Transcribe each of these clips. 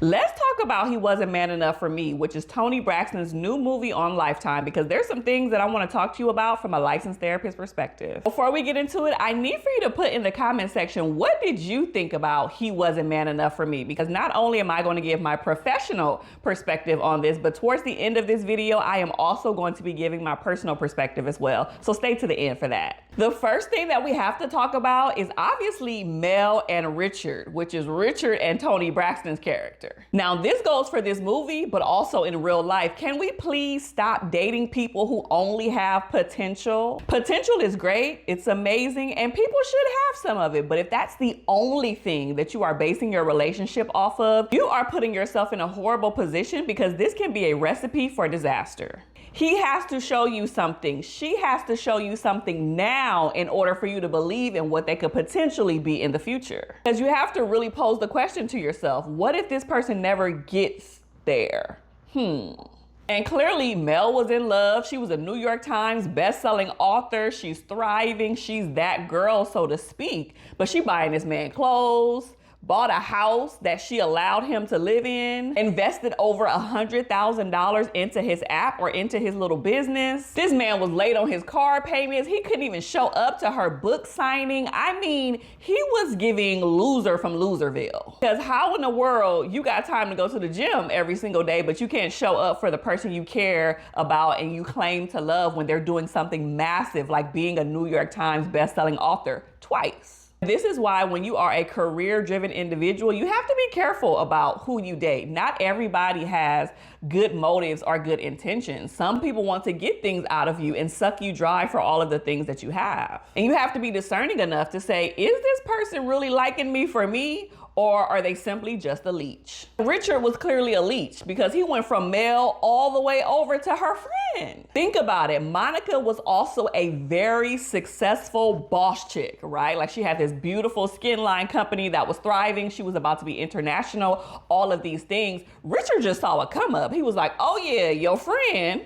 Let's talk about He Wasn't Man Enough for Me, which is Toni Braxton's new movie on Lifetime, because there's some things that I want to talk to you about from a licensed therapist perspective. Before we get into it, I need for you to put in the comment section, what did you think about He Wasn't Man Enough for Me? Because not only am I going to give my professional perspective on this, but towards the end of this video, I am also going to be giving my personal perspective as well. So stay to the end for that. The first thing that we have to talk about is obviously Mel and Richard, which is Richard and Toni Braxton's character. Now, this goes for this movie, but also in real life. Can we please stop dating people who only have potential? Potential is great, it's amazing, and people should have some of it. But if that's the only thing that you are basing your relationship off of, you are putting yourself in a horrible position, because this can be a recipe for disaster. He has to show you something. She has to show you something now in order for you to believe in what they could potentially be in the future. Because you have to really pose the question to yourself, what if this person never gets there? And clearly Mel was in love. She was a New York Times best-selling author. She's thriving. She's that girl, so to speak. But she buying this man clothes, bought a house that she allowed him to live in, invested over $100,000 into his app or into his little business. This man was late on his car payments. He couldn't even show up to her book signing. I mean, he was giving loser from Loserville. Because how in the world you got time to go to the gym every single day, but you can't show up for the person you care about and you claim to love when they're doing something massive like being a New York Times best-selling author twice? This is why when you are a career-driven individual, you have to be careful about who you date. Not everybody has good motives or good intentions. Some people want to get things out of you and suck you dry for all of the things that you have. And you have to be discerning enough to say, is this person really liking me for me? Or are they simply just a leech? Richard was clearly a leech because he went from Mel all the way over to her friend. Think about it. Monica was also a very successful boss chick, right? Like she had this beautiful skin line company that was thriving. She was about to be international, all of these things. Richard just saw a come up. He was like, oh yeah, your friend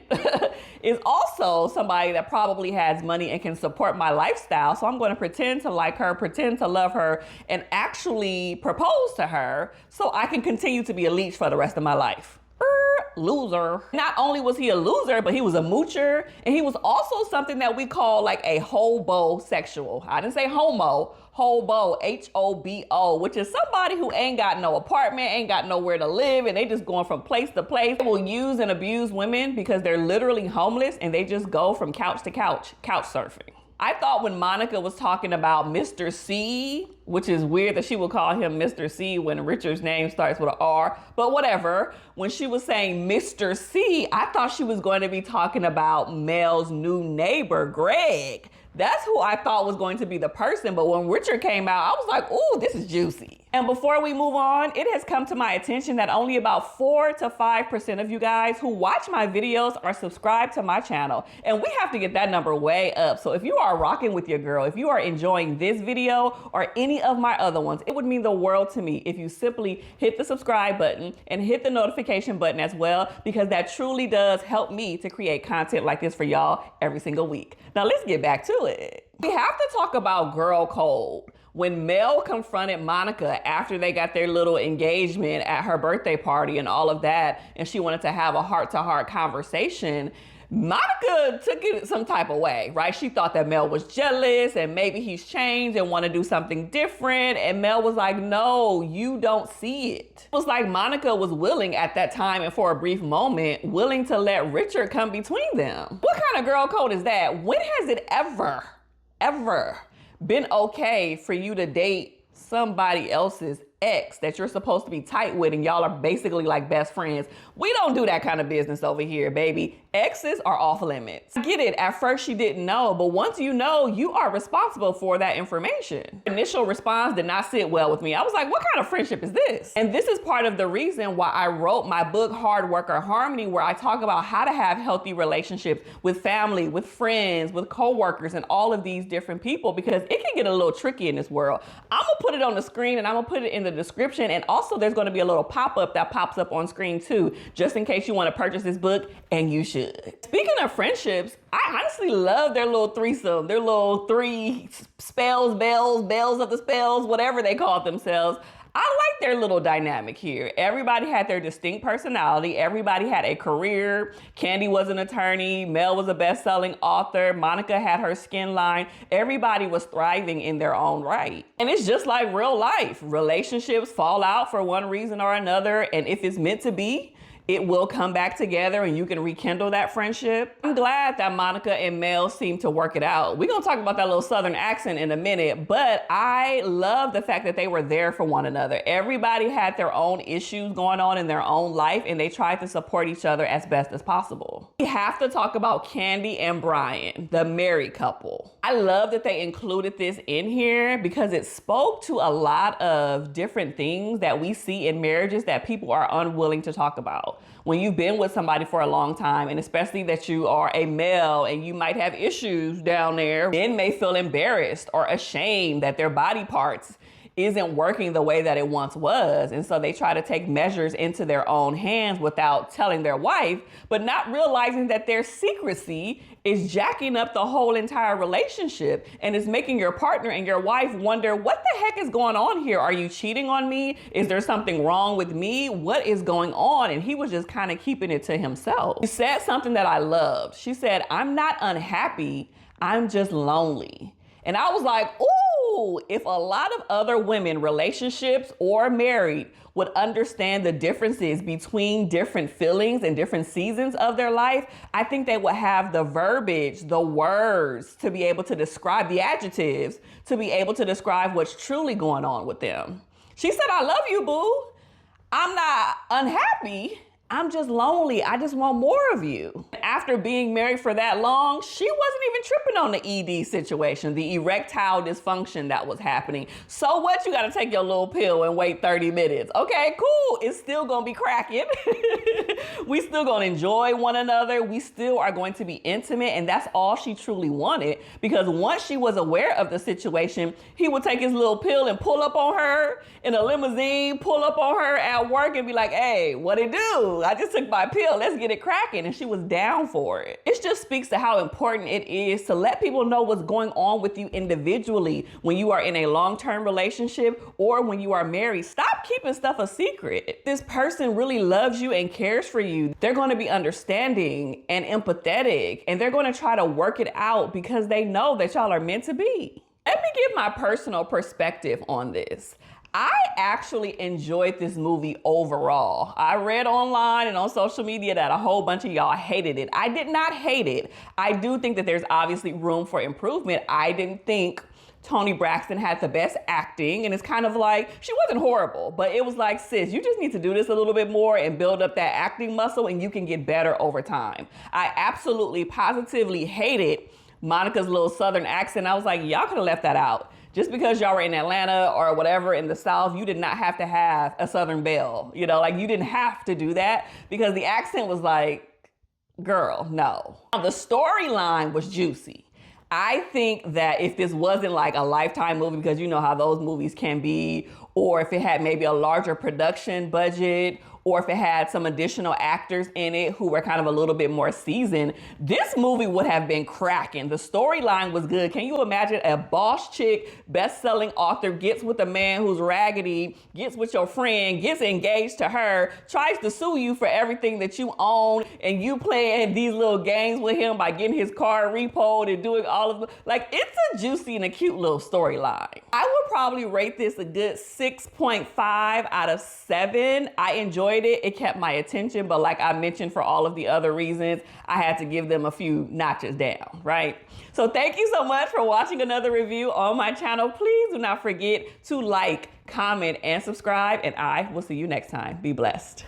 is also somebody that probably has money and can support my lifestyle. So I'm going to pretend to like her, pretend to love her, and actually propose to her so I can continue to be a leech for the rest of my life. Loser. Not only was he a loser, but he was a moocher, and he was also something that we call like a hobosexual. I didn't say homo, hobo, H-O-B-O, which is somebody who ain't got no apartment, ain't got nowhere to live, and they just going from place to place. They will use and abuse women because they're literally homeless and they just go from couch to couch, couch surfing. I thought when Monica was talking about Mr. C, which is weird that she would call him Mr. C when Richard's name starts with an R, but whatever. When she was saying Mr. C, I thought she was going to be talking about Mel's new neighbor, Greg. That's who I thought was going to be the person, but when Richard came out, I was like, ooh, this is juicy. And before we move on, it has come to my attention that only about 4 to 5% of you guys who watch my videos are subscribed to my channel. And we have to get that number way up. So if you are rocking with your girl, if you are enjoying this video or any of my other ones, it would mean the world to me if you simply hit the subscribe button and hit the notification button as well, because that truly does help me to create content like this for y'all every single week. Now let's get back to it. We have to talk about girl code. When Mel confronted Monica after they got their little engagement at her birthday party and all of that, and she wanted to have a heart-to-heart conversation, Monica took it some type of way, right? She thought that Mel was jealous and maybe he's changed and want to do something different. And Mel was like, no, you don't see it. It was like Monica was willing at that time and for a brief moment, willing to let Richard come between them. What kind of girl code is that? When has it ever been okay for you to date somebody else's ex that you're supposed to be tight with and y'all are basically like best friends? We don't do that kind of business over here, baby. Exes are off limits. I get it. At first she didn't know, but once you know, you are responsible for that information. Initial response did not sit well with me. I was like, what kind of friendship is this? And this is part of the reason why I wrote my book, Hard Worker Harmony, where I talk about how to have healthy relationships with family, with friends, with coworkers, and all of these different people, because it can get a little tricky in this world. I'm gonna put it on the screen and I'm gonna put it in the description, and also there's going to be a little pop-up that pops up on screen too, just in case you want to purchase this book, and you should. Speaking of friendships, I honestly love their little threesome, their little 3 spells, bells of the spells, whatever they call themselves. I like their little dynamic here. Everybody had their distinct personality. Everybody had a career. Kandi was an attorney. Mel was a best-selling author. Monica had her skin line. Everybody was thriving in their own right. And it's just like real life. Relationships fall out for one reason or another. And if it's meant to be, it will come back together and you can rekindle that friendship. I'm glad that Monica and Mel seem to work it out. We're gonna talk about that little Southern accent in a minute, but I love the fact that they were there for one another. Everybody had their own issues going on in their own life and they tried to support each other as best as possible. We have to talk about Kandi and Bryan, the married couple. I love that they included this in here because it spoke to a lot of different things that we see in marriages that people are unwilling to talk about. When you've been with somebody for a long time, and especially that you are a male and you might have issues down there, men may feel embarrassed or ashamed that their body parts isn't working the way that it once was. And so they try to take measures into their own hands without telling their wife, but not realizing that their secrecy is jacking up the whole entire relationship and is making your partner and your wife wonder, what the heck is going on here? Are you cheating on me? Is there something wrong with me? What is going on? And he was just kind of keeping it to himself. She said something that I loved. She said, I'm not unhappy, I'm just lonely. And I was like, ooh, if a lot of other women, relationships or married, would understand the differences between different feelings and different seasons of their life, I think they would have the verbiage, the words to be able to describe, the adjectives, to be able to describe what's truly going on with them. She said, I love you, boo. I'm not unhappy. I'm just lonely. I just want more of you. After being married for that long, she wasn't even tripping on the ED situation, the erectile dysfunction that was happening. So what? You got to take your little pill and wait 30 minutes. Okay, cool. It's still going to be cracking. We still going to enjoy one another. We still are going to be intimate. And that's all she truly wanted, because once she was aware of the situation, he would take his little pill and pull up on her in a limousine, pull up on her at work and be like, hey, what it do? I just took my pill. Let's get it cracking. And she was down for it. It just speaks to how important it is to let people know what's going on with you individually when you are in a long-term relationship or when you are married. Stop keeping stuff a secret. If this person really loves you and cares for you, they're going to be understanding and empathetic, and they're going to try to work it out because they know that y'all are meant to be. Let me give my personal perspective on this. I actually enjoyed this movie overall. I read online and on social media that a whole bunch of y'all hated it. I did not hate it. I do think that there's obviously room for improvement. I didn't think Toni Braxton had the best acting, and it's kind of like, she wasn't horrible, but it was like, sis, you just need to do this a little bit more and build up that acting muscle and you can get better over time. I absolutely positively hated Monica's little Southern accent. I was like, y'all could have left that out. Just because y'all were in Atlanta or whatever in the South, you did not have to have a Southern belle. You know, like you didn't have to do that because the accent was like, girl, no. The storyline was juicy. I think that if this wasn't like a Lifetime movie, because you know how those movies can be, or if it had maybe a larger production budget, or if it had some additional actors in it who were kind of a little bit more seasoned, this movie would have been cracking. The storyline was good. Can you imagine a boss chick, best-selling author gets with a man who's raggedy, gets with your friend, gets engaged to her, tries to sue you for everything that you own, and you playing these little games with him by getting his car repoed and doing all of the, like, it's a juicy and a cute little storyline. I would probably rate this a good 6.5 out of 7. I enjoyed it. It kept my attention, but like I mentioned, for all of the other reasons, I had to give them a few notches down, right? So thank you so much for watching another review on my channel. Please do not forget to like, comment, and subscribe, and I will see you next time. Be blessed.